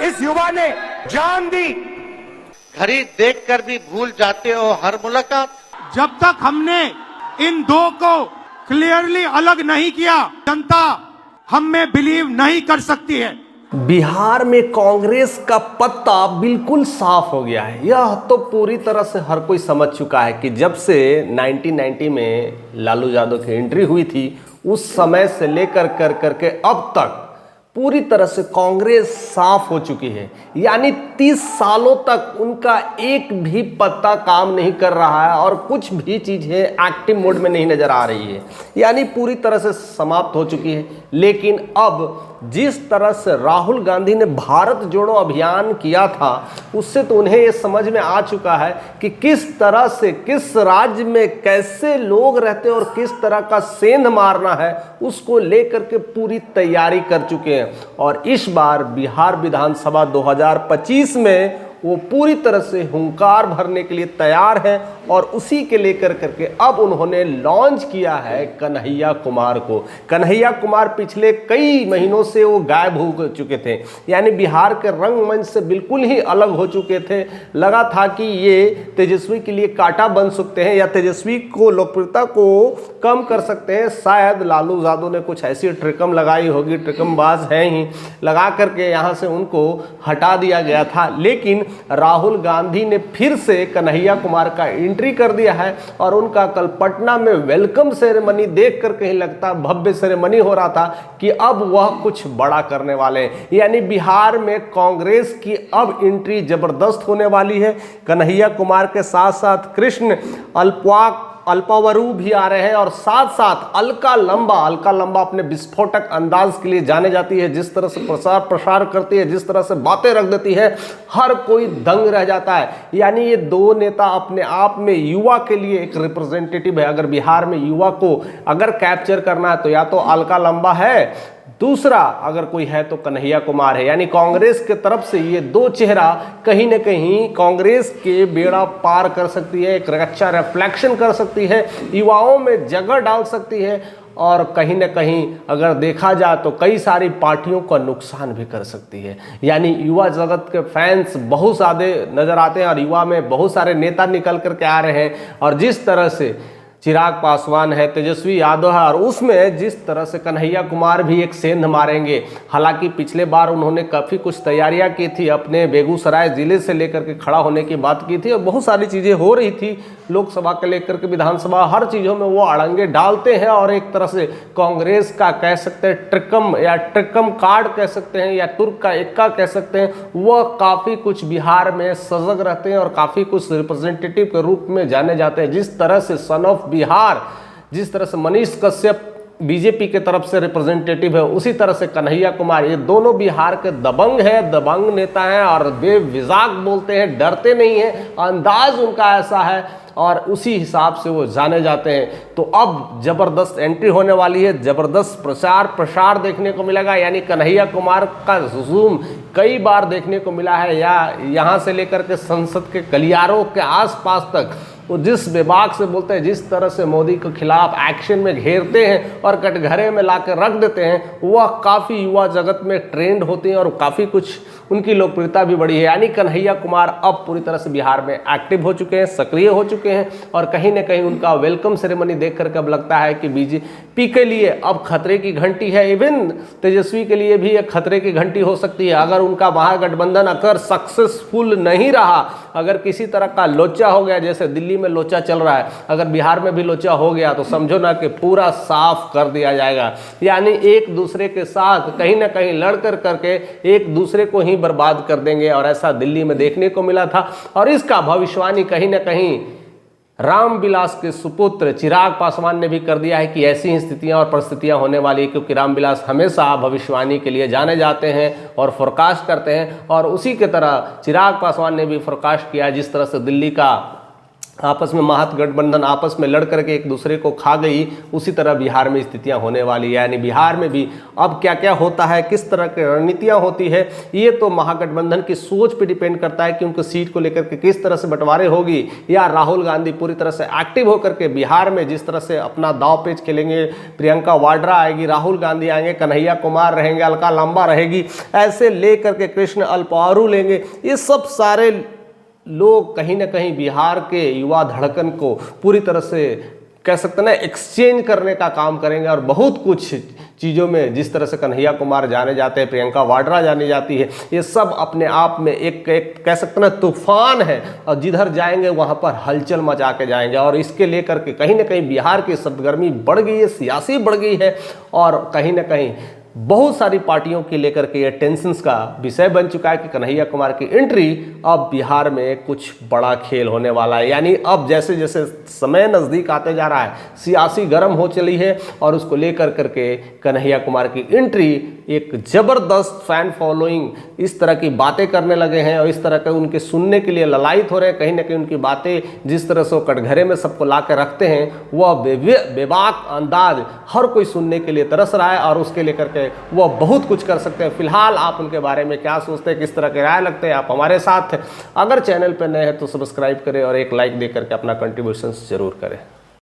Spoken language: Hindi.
इस युवा ने जान दी। घड़ी देखकर भी भूल जाते हो हर मुलाकात। जब तक हमने इन दो को क्लियरली अलग नहीं किया, जनता हम में बिलीव नहीं कर सकती है। बिहार में कांग्रेस का पत्ता बिल्कुल साफ हो गया है। यह तो पूरी तरह से हर कोई समझ चुका है कि जब से 1990 में लालू यादव की एंट्री हुई थी, उस समय से लेकर करके अब तक पूरी तरह से कांग्रेस साफ हो चुकी है। यानी 30 सालों तक उनका एक भी पत्ता काम नहीं कर रहा है और कुछ भी चीज़ें एक्टिव मोड में नहीं नजर आ रही है, यानी पूरी तरह से समाप्त हो चुकी है। लेकिन अब जिस तरह से राहुल गांधी ने भारत जोड़ो अभियान किया था, उससे तो उन्हें ये समझ में आ चुका है कि किस तरह से किस राज्य में कैसे लोग रहते हैं और किस तरह का सेंध मारना है, उसको लेकर के पूरी तैयारी कर चुके हैं। और इस बार बिहार विधानसभा 2025 में वो पूरी तरह से हुंकार भरने के लिए तैयार हैं और उसी के लेकर करके अब उन्होंने लॉन्च किया है कन्हैया कुमार को। कन्हैया कुमार पिछले कई महीनों से वो गायब हो चुके थे, यानी बिहार के रंगमंच से बिल्कुल ही अलग हो चुके थे। लगा था कि ये तेजस्वी के लिए कांटा बन सकते हैं या तेजस्वी को लोकप्रियता को कम कर सकते हैं। शायद लालू यादव ने कुछ ऐसी ट्रिकम लगाई होगी, ट्रिकमबाज हैं ही, लगा करके यहाँ से उनको हटा दिया गया था। लेकिन राहुल गांधी ने फिर से कन्हैया कुमार का एंट्री कर दिया है और उनका कल पटना में वेलकम सेरेमनी देख कर कहीं लगता भव्य सेरेमनी हो रहा था कि अब वह कुछ बड़ा करने वाले हैं। यानी बिहार में कांग्रेस की अब एंट्री जबरदस्त होने वाली है। कन्हैया कुमार के साथ साथ कृष्ण अल्पावरू भी आ रहे हैं और साथ साथ अलका लंबा अपने विस्फोटक अंदाज के लिए जाने जाती है। जिस तरह से प्रसार करती है, जिस तरह से बातें रख देती है, हर कोई दंग रह जाता है। यानी ये दो नेता अपने आप में युवा के लिए एक रिप्रेजेंटेटिव है। अगर बिहार में युवा को अगर कैप्चर करना है तो या तो अलका लंबा है, दूसरा अगर कोई है तो कन्हैया कुमार है। यानी कांग्रेस के तरफ से ये दो चेहरा कहीं ना कहीं कांग्रेस के बेड़ा पार कर सकती है, एक अच्छा रिफ्लेक्शन कर सकती है, युवाओं में जगह डाल सकती है और कहीं ना कहीं अगर देखा जाए तो कई सारी पार्टियों का नुकसान भी कर सकती है। यानी युवा जगत के फैंस बहुत ज़्यादा नज़र आते हैं और युवा में बहुत सारे नेता निकल करके आ रहे हैं। और जिस तरह से चिराग पासवान है, तेजस्वी यादव है और उसमें जिस तरह से कन्हैया कुमार भी एक सेंध मारेंगे। हालांकि पिछले बार उन्होंने काफ़ी कुछ तैयारियां की थी, अपने बेगूसराय ज़िले से लेकर के खड़ा होने की बात की थी और बहुत सारी चीज़ें हो रही थी लोकसभा के लेकर के, विधानसभा, हर चीज़ों में वो अड़ंगे डालते हैं और एक तरह से कांग्रेस का कह सकते हैं ट्रिकम कार्ड कह सकते हैं या तुर्क का इक्का कह सकते हैं, वह काफ़ी कुछ बिहार में सजग रहते हैं और काफ़ी कुछ रिप्रेजेंटेटिव के रूप में जाने जाते हैं। जिस तरह से सन ऑफ बिहार, जिस तरह से मनीष कश्यप बीजेपी के तरफ से रिप्रेजेंटेटिव है, उसी तरह से कन्हैया कुमार, ये दोनों बिहार के दबंग नेता हैं और बेविजाक बोलते हैं, डरते नहीं हैं, अंदाज उनका ऐसा है और उसी हिसाब से वो जाने जाते हैं। तो अब जबरदस्त एंट्री होने वाली है, जबरदस्त प्रसार देखने को मिलेगा। यानी कन्हैया कुमार का हुजूम कई बार देखने को मिला है, या यहाँ से लेकर के संसद के गलियारों के आसपास तक वो जिस बेबाक से बोलते हैं, जिस तरह से मोदी के खिलाफ एक्शन में घेरते हैं और कटघरे में लाकर रख देते हैं, वह काफ़ी युवा जगत में ट्रेंड होते हैं और काफ़ी कुछ उनकी लोकप्रियता भी बढ़ी है। यानी कन्हैया कुमार अब पूरी तरह से बिहार में एक्टिव हो चुके हैं, सक्रिय हो चुके हैं और कहीं ना कहीं उनका वेलकम सेरेमनी देख करके अब लगता है कि बीजेपी के लिए अब खतरे की घंटी है। इवन तेजस्वी के लिए भी एक खतरे की घंटी हो सकती है। अगर उनका महागठबंधन अगर सक्सेसफुल नहीं रहा, अगर किसी तरह का लोचा हो गया, जैसे दिल्ली में लोचा चल रहा है, अगर बिहार में भी लोचा हो गया तो समझो ना कि पूरा साफ कर दिया जाएगा। यानी एक दूसरे के साथ कहीं ना कहीं लड़ करके एक दूसरे को ही बर्बाद कर देंगे और ऐसा दिल्ली में देखने को मिला था। और इसका भविष्यवाणी कहीं ना कहीं रामविलास के सुपुत्र चिराग पासवान ने भी कर दिया है कि ऐसी स्थितियां और परिस्थितियां होने वाली है, क्योंकि रामविलास हमेशा भविष्यवाणी के लिए जाने जाते हैं और फोरकास्ट करते हैं। और उसी के तरह चिराग पासवान ने भी फोरकास्ट किया, जिस तरह से दिल्ली का आपस में महागठबंधन आपस में लड़ करके एक दूसरे को खा गई, उसी तरह बिहार में स्थितियां होने वाली। यानी बिहार में भी अब क्या क्या होता है, किस तरह की रणनीतियां होती है, ये तो महागठबंधन की सोच पे डिपेंड करता है कि उनको सीट को लेकर के किस तरह से बंटवारे होगी, या राहुल गांधी पूरी तरह से एक्टिव होकर के बिहार में जिस तरह से अपना दाव पेच खेलेंगे। प्रियंका वाड्रा आएगी, राहुल गांधी आएंगे, कन्हैया कुमार रहेंगे, अलका लांबा रहेगी, ऐसे लेकर के कृष्ण अल्पारू लेंगे। ये सब सारे लोग कहीं ना कहीं बिहार के युवा धड़कन को पूरी तरह से कह सकते हैं ना एक्सचेंज करने का काम करेंगे। और बहुत कुछ चीज़ों में जिस तरह से कन्हैया कुमार जाने जाते हैं, प्रियंका वाड्रा जानी जाती है, ये सब अपने आप में एक कह सकते हैं ना तूफान है, और जिधर जाएंगे वहाँ पर हलचल मचा के जाएंगे। और इसके लेकर के कहीं ना कहीं बिहार की सरगर्मी बढ़ गई है, सियासी बढ़ गई है, और कहीं ना कहीं बहुत सारी पार्टियों के लेकर के ये टेंशन्स का विषय बन चुका है कि कन्हैया कुमार की एंट्री अब बिहार में कुछ बड़ा खेल होने वाला है। यानी अब जैसे जैसे समय नज़दीक आते जा रहा है, सियासी गर्म हो चली है, और उसको लेकर करके कन्हैया कुमार की एंट्री एक ज़बरदस्त फैन फॉलोइंग इस तरह की बातें करने लगे हैं, और इस तरह के उनके सुनने के लिए ललायत हो रहे हैं। कहीं ना कहीं उनकी बातें जिस तरह से वो कटघरे में सबको ला कर रखते हैं, वह बेबाक अंदाज हर कोई सुनने के लिए तरस रहा है, और उसके लेकर के वो बहुत कुछ कर सकते हैं। फिलहाल आप उनके बारे में क्या सोचते हैं, किस तरह के राय लगते हैं, आप हमारे साथ हैं। अगर चैनल पर नए हैं तो सब्सक्राइब करें और एक लाइक दे करके अपना कंट्रीब्यूशन जरूर करें।